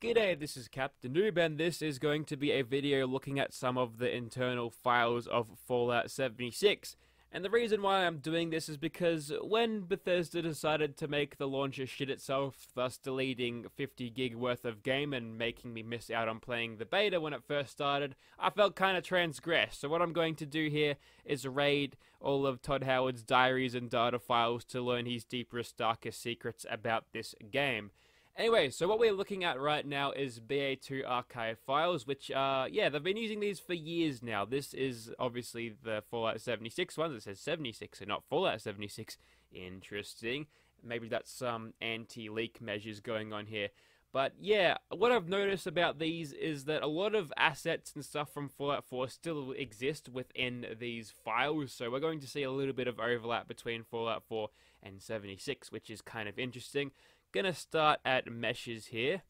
G'day, this is Captain Noob, and this is going to be a video looking at some of the internal files of Fallout 76. And the reason why I'm doing this is because when Bethesda decided to make the launcher shit itself, thus deleting 50 gig worth of game and making me miss out on playing the beta when it first started, I felt kind of transgressed. So what I'm going to do here is raid all of Todd Howard's diaries and data files to learn his deepest, darkest secrets about this game. Anyway, so what we're looking at right now is BA2 archive files, which, yeah, they've been using these for years now. This is obviously the Fallout 76 one that says 76 and not Fallout 76. Interesting. Maybe that's some anti-leak measures going on here. But yeah, what I've noticed about these is that a lot of assets and stuff from Fallout 4 still exist within these files. So we're going to see a little bit of overlap between Fallout 4 and 76, which is kind of interesting. Gonna start at meshes here.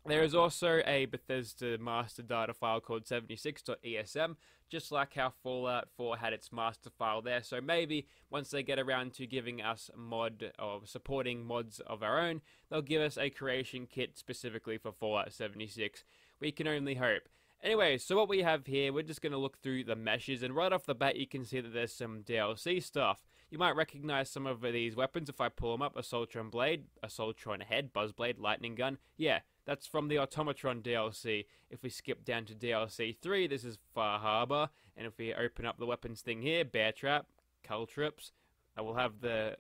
There is also a Bethesda master data file called 76.esm, just like how Fallout 4 had its master file there. So maybe once they get around to giving us mod or supporting mods of our own, they'll give us a creation kit specifically for Fallout 76. We can only hope. Anyway, so what we have here, we're just going to look through the meshes, and right off the bat you can see that there's some DLC stuff. You might recognize some of these weapons if I pull them up. Assaultron Blade, Assaultron Head, Buzzblade, Lightning Gun. Yeah, that's from the Automatron DLC. If we skip down to DLC 3, this is Far Harbor, and if we open up the weapons thing here, Bear Trap, Caltrips, I will have the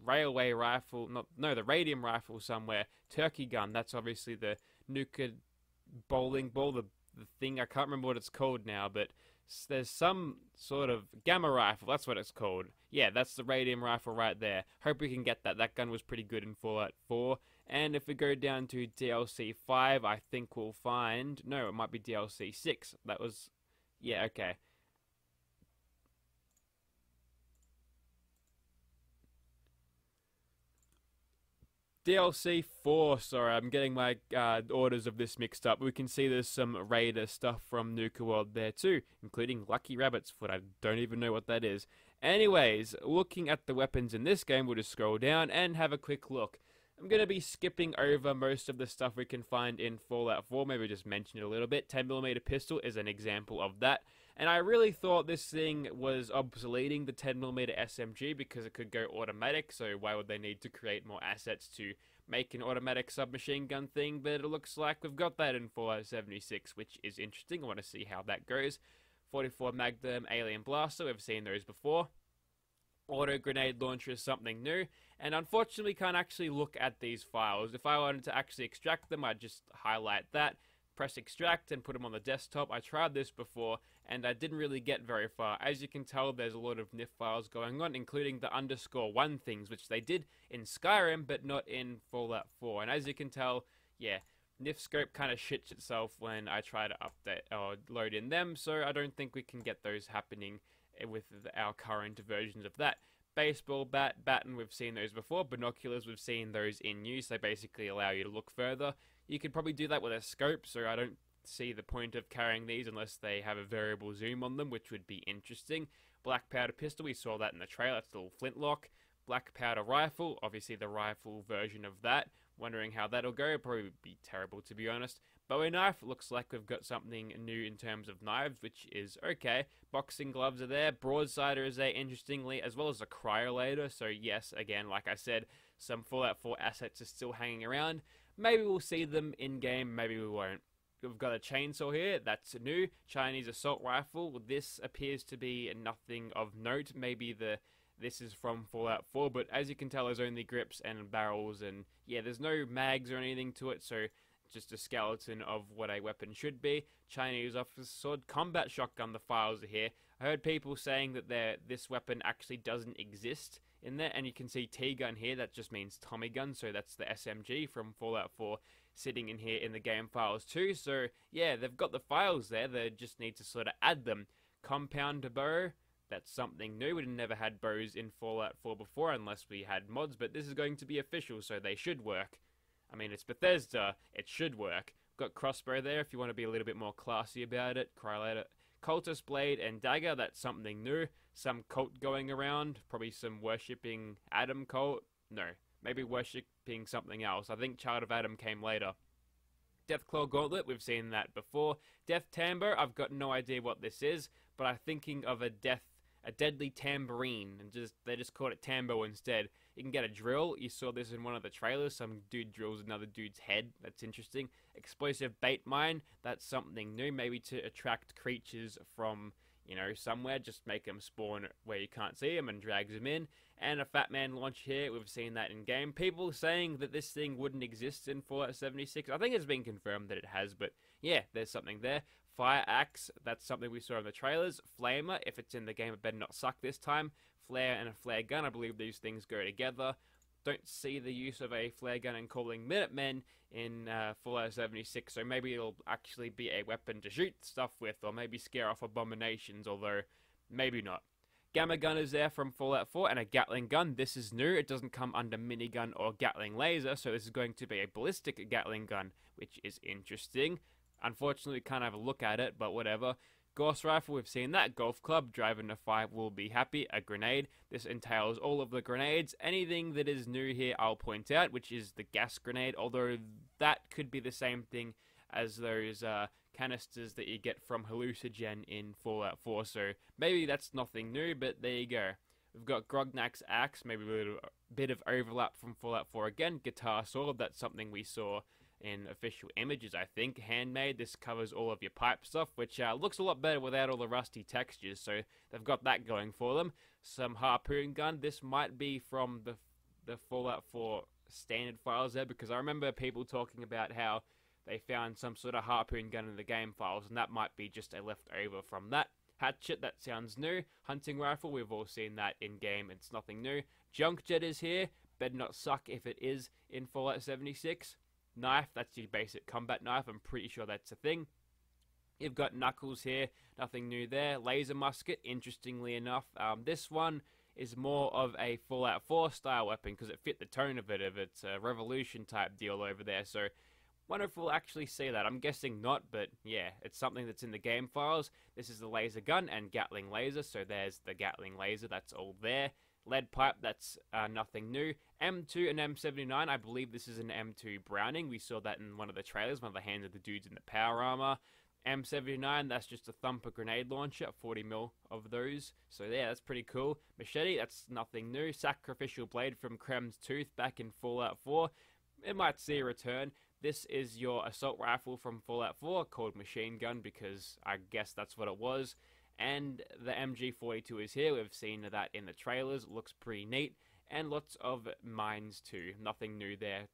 Railway Rifle, the Radium Rifle somewhere, Turkey Gun, that's obviously the nuclear bowling ball, the thing, I can't remember what it's called now, but there's some sort of gamma rifle, that's what it's called. Yeah, that's the radium rifle right there. Hope we can get that. That gun was pretty good in Fallout 4. And if we go down to DLC 5, I think we'll find, no, it might be DLC 6. That was, yeah, okay. DLC 4, sorry, I'm getting my orders of this mixed up. We can see there's some Raider stuff from Nuka World there too, including Lucky Rabbit's Foot. I don't even know what that is. Anyways, looking at the weapons in this game, we'll just scroll down and have a quick look. I'm going to be skipping over most of the stuff we can find in Fallout 4, maybe just mention it a little bit. 10mm pistol is an example of that. And I really thought this thing was obsoleting the 10mm SMG because it could go automatic, so why would they need to create more assets to make an automatic submachine gun thing? But it looks like we've got that in Fallout 76, which is interesting. I want to see how that goes. 44 Magnum Alien Blaster, we've seen those before. Auto grenade launcher is something new, and unfortunately can't actually look at these files. If I wanted to actually extract them, I'd just highlight that, press extract and put them on the desktop. I tried this before and I didn't really get very far. As you can tell, there's a lot of NIF files going on, including the _1 things, which they did in Skyrim but not in Fallout 4. And as you can tell, yeah, NIF scope kind of shits itself when I try to update or load in them, so I don't think we can get those happening with our current versions of that. Baseball bat, baton, we've seen those before. Binoculars, we've seen those in use. They basically allow you to look further. You could probably do that with a scope, so I don't see the point of carrying these unless they have a variable zoom on them, which would be interesting. Black powder pistol, we saw that in the trailer, that's a little flintlock. Black powder rifle, obviously the rifle version of that. Wondering how that'll go, probably be terrible to be honest. Bowie knife, looks like we've got something new in terms of knives, which is okay. Boxing gloves are there, broadsider is there interestingly, as well as a cryolator, so yes, again, like I said, some Fallout 4 assets are still hanging around. Maybe we'll see them in-game, maybe we won't. We've got a chainsaw here, that's new. Chinese assault rifle, this appears to be nothing of note. Maybe this is from Fallout 4, but as you can tell, there's only grips and barrels, and yeah, there's no mags or anything to it, so just a skeleton of what a weapon should be. Chinese officer sword, combat shotgun, the files are here. I heard people saying that this weapon actually doesn't exist in there, and you can see T-gun here, that just means Tommy gun, so that's the SMG from Fallout 4 sitting in here in the game files too. So yeah, they've got the files there, they just need to sort of add them. Compound bow, that's something new. We never had bows in Fallout 4 before unless we had mods, but this is going to be official, so they should work. I mean, it's Bethesda, it should work. Got crossbow there if you want to be a little bit more classy about it. Cryolator, cultist blade and dagger, that's something new. Some cult going around, probably some worshipping Adam cult. No, maybe worshipping something else. I think Child of Adam came later. Deathclaw Gauntlet, we've seen that before. Death Tambo, I've got no idea what this is, but I'm thinking of a deadly tambourine, and they just called it Tambo instead. You can get a drill. You saw this in one of the trailers. Some dude drills another dude's head. That's interesting. Explosive bait mine. That's something new. Maybe to attract creatures from, somewhere. Just make them spawn where you can't see them and drags them in. And a Fat Man launch here. We've seen that in game. People saying that this thing wouldn't exist in Fallout 76. I think it's been confirmed that it has, but yeah, there's something there. Fire Axe, that's something we saw in the trailers. Flamer, if it's in the game, it better not suck this time. Flare and a flare gun, I believe these things go together. Don't see the use of a flare gun and calling Minutemen in Fallout 76, so maybe it'll actually be a weapon to shoot stuff with, or maybe scare off abominations, although maybe not. Gamma gun is there from Fallout 4, and a Gatling gun. This is new. It doesn't come under minigun or Gatling laser, so this is going to be a ballistic Gatling gun, which is interesting. Unfortunately, we can't have a look at it, but whatever. Gauss rifle, we've seen that. Golf club, driving a 5 will be happy. A grenade. This entails all of the grenades. Anything that is new here, I'll point out, which is the gas grenade, although that could be the same thing as those canisters that you get from Hallucinogen in Fallout 4, so maybe that's nothing new, but there you go. We've got Grognak's axe, maybe a little bit of overlap from Fallout 4 again. Guitar sword, that's something we saw in official images, I think. Handmade, this covers all of your pipe stuff, which looks a lot better without all the rusty textures, so they've got that going for them. Some harpoon gun, this might be from the Fallout 4 standard files there, because I remember people talking about how they found some sort of harpoon gun in the game files, and that might be just a leftover from that. Hatchet, that sounds new. Hunting rifle, we've all seen that in game, it's nothing new. Junk jet is here, better not suck if it is in Fallout 76. Knife, that's your basic combat knife, I'm pretty sure that's a thing. You've got knuckles here, nothing new there. Laser musket, interestingly enough, this one is more of a Fallout 4 style weapon because it fit the tone of it, it's a revolution type deal over there, so wonder if we'll actually see that. I'm guessing not, but yeah, it's something that's in the game files. This is the laser gun and Gatling laser, so there's the Gatling laser, that's all there. Lead pipe, that's nothing new. M2 and M79, I believe this is an M2 Browning. We saw that in one of the trailers, one of the hands of the dudes in the power armor. M79, that's just a thumper grenade launcher, 40 mil of those. So yeah, that's pretty cool. Machete, that's nothing new. Sacrificial blade from Krem's Tooth back in Fallout 4. It might see a return. This is your assault rifle from Fallout 4 called machine gun because I guess that's what it was. And the MG42 is here. We've seen that in the trailers. It looks pretty neat. And lots of mines too. Nothing new there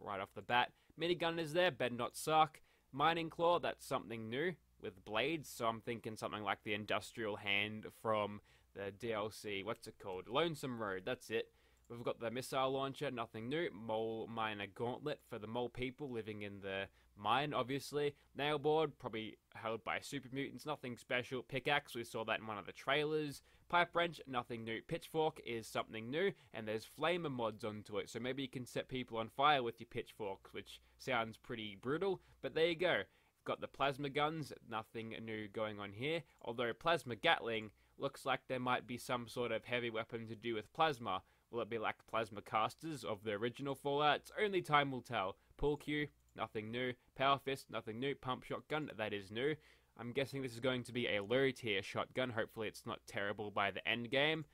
right off the bat. Minigun is there. Better not suck. Mining claw, that's something new with blades. So I'm thinking something like the industrial hand from the DLC. What's it called? Lonesome Road. That's it. We've got the missile launcher, nothing new. Mole miner gauntlet for the mole people living in the mine, obviously. Nailboard, probably held by super mutants, nothing special. Pickaxe, we saw that in one of the trailers. Pipe wrench, nothing new. Pitchfork is something new, and there's flamer mods onto it, so maybe you can set people on fire with your pitchforks, which sounds pretty brutal, but there you go. We've got the plasma guns, nothing new going on here, although plasma gatling looks like there might be some sort of heavy weapon to do with plasma. Will it be like plasma casters of the original Fallout? Only time will tell. Pull Q, nothing new. Power Fist, nothing new. Pump Shotgun, that is new. I'm guessing this is going to be a low tier shotgun. Hopefully it's not terrible by the end game.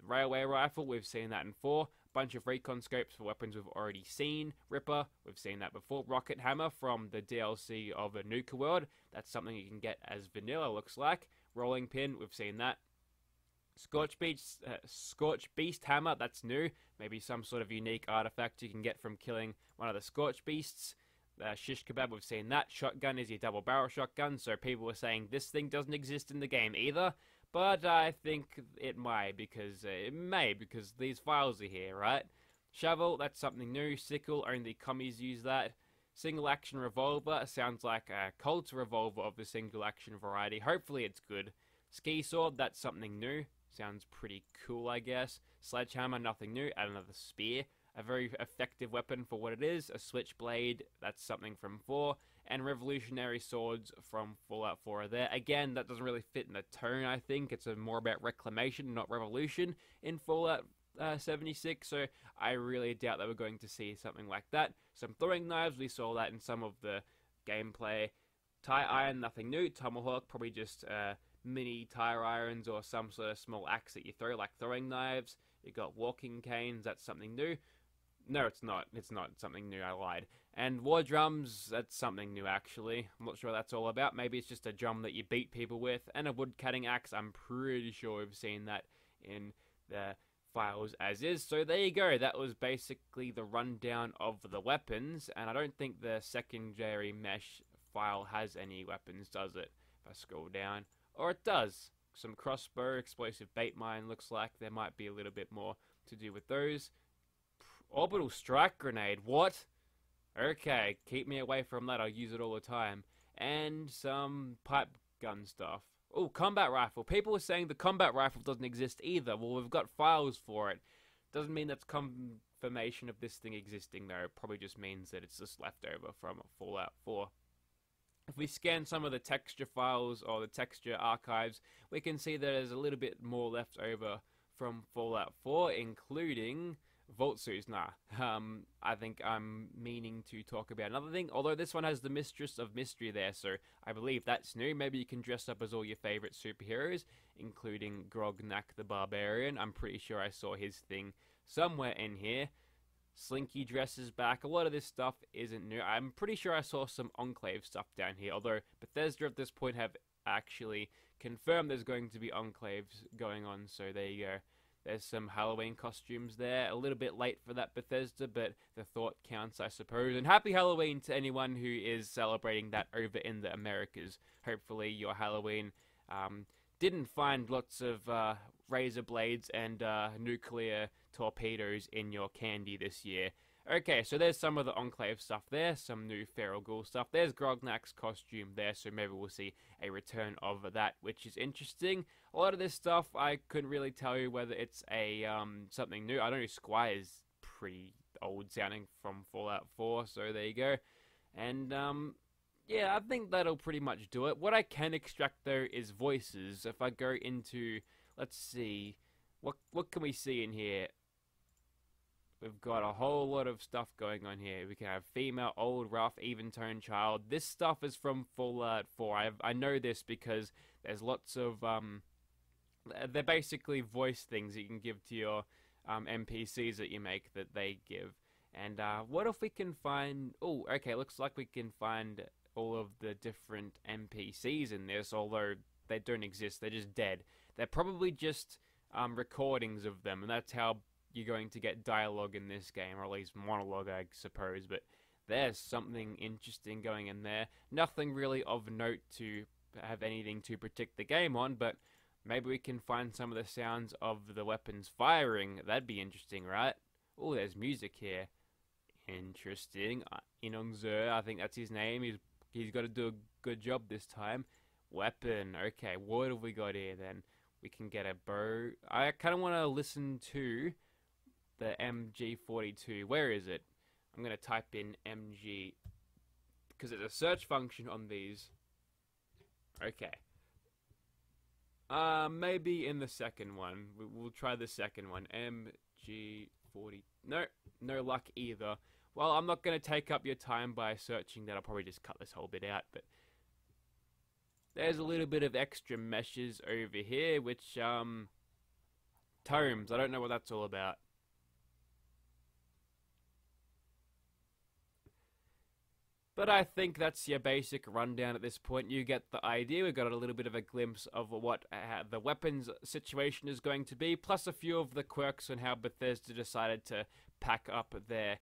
Railway Rifle, we've seen that in 4. Bunch of recon scopes for weapons we've already seen. Ripper, we've seen that before. Rocket Hammer from the DLC of a Nuka World. That's something you can get as vanilla, looks like. Rolling Pin, we've seen that. Scorch Beast Hammer, that's new. Maybe some sort of unique artifact you can get from killing one of the Scorch Beasts. Shish Kebab, we've seen that. Shotgun is your double barrel shotgun, so people were saying this thing doesn't exist in the game either. But I think it may, because these files are here, right? Shovel, that's something new. Sickle, only commies use that. Single action revolver, sounds like a Colt revolver of the single action variety. Hopefully it's good. Ski sword, that's something new. Sounds pretty cool, I guess. Sledgehammer, nothing new. Add another spear. A very effective weapon for what it is. A switchblade, that's something from 4. And revolutionary swords from Fallout 4 are there. Again, that doesn't really fit in the tone, I think. It's more about reclamation, not revolution in Fallout 76, so I really doubt that we're going to see something like that. Some throwing knives, we saw that in some of the gameplay. Tire iron, nothing new. Tomahawk, probably just mini tire irons or some sort of small axe that you throw, like throwing knives. You got walking canes, that's something new. No, it's not. It's not something new, I lied. And war drums, that's something new actually. I'm not sure what that's all about. Maybe it's just a drum that you beat people with. And a wood cutting axe, I'm pretty sure we've seen that in the files as is. So there you go, that was basically the rundown of the weapons, and I don't think the secondary mesh file has any weapons, does it? If I scroll down, or it does. Some crossbow, explosive bait mine, looks like there might be a little bit more to do with those. Orbital strike grenade, what? Okay, keep me away from that, I'll use it all the time. And some pipe gun stuff. Oh, combat rifle. People are saying the combat rifle doesn't exist either. Well, we've got files for it. Doesn't mean that's confirmation of this thing existing, though. It probably just means that it's just leftover from Fallout 4. If we scan some of the texture files or the texture archives, we can see that there's a little bit more left over from Fallout 4, including vault suits. I think I'm meaning to talk about another thing, although this one has the Mistress of Mystery there, so I believe that's new. Maybe you can dress up as all your favorite superheroes, including Grognak the Barbarian. I'm pretty sure I saw his thing somewhere in here. Slinky dresses back. A lot of this stuff isn't new. I'm pretty sure I saw some Enclave stuff down here, although Bethesda at this point have actually confirmed there's going to be Enclaves going on, so there you go. There's some Halloween costumes there. A little bit late for that, Bethesda, but the thought counts, I suppose. And happy Halloween to anyone who is celebrating that over in the Americas. Hopefully your Halloween didn't find lots of razor blades and nuclear torpedoes in your candy this year. Okay, so there's some of the Enclave stuff there, some new Feral Ghoul stuff. There's Grognak's costume there, so maybe we'll see a return of that, which is interesting. A lot of this stuff, I couldn't really tell you whether it's a something new. I know Squire's pretty old sounding from Fallout 4, so there you go. And yeah, I think that'll pretty much do it. What I can extract though is voices. If I go into, let's see, what can we see in here? We've got a whole lot of stuff going on here. We can have female, old, rough, even-toned child. This stuff is from Fallout 4. I know this because there's lots of they're basically voice things that you can give to your NPCs that you make that they give. And what if we can find... Oh, okay, looks like we can find all of the different NPCs in this, although they don't exist. They're just dead. They're probably just recordings of them, and that's how you're going to get dialogue in this game, or at least monologue, I suppose. But there's something interesting going in there. Nothing really of note to have anything to predict the game on, but maybe we can find some of the sounds of the weapons firing. That'd be interesting, right? Oh, there's music here. Interesting. Inongzer, I think that's his name. He's got to do a good job this time. Weapon. Okay, what have we got here then? We can get a bow. I kind of want to listen to the MG42. Where is it? I'm going to type in MG because there's a search function on these. Okay. Maybe in the second one. We'll try the second one. MG40. No luck either. Well, I'm not going to take up your time by searching that. I'll probably just cut this whole bit out, but there's a little bit of extra meshes over here, which, tomes. I don't know what that's all about. But I think that's your basic rundown at this point. You get the idea. We've got a little bit of a glimpse of what the weapons situation is going to be, plus a few of the quirks on how Bethesda decided to pack up their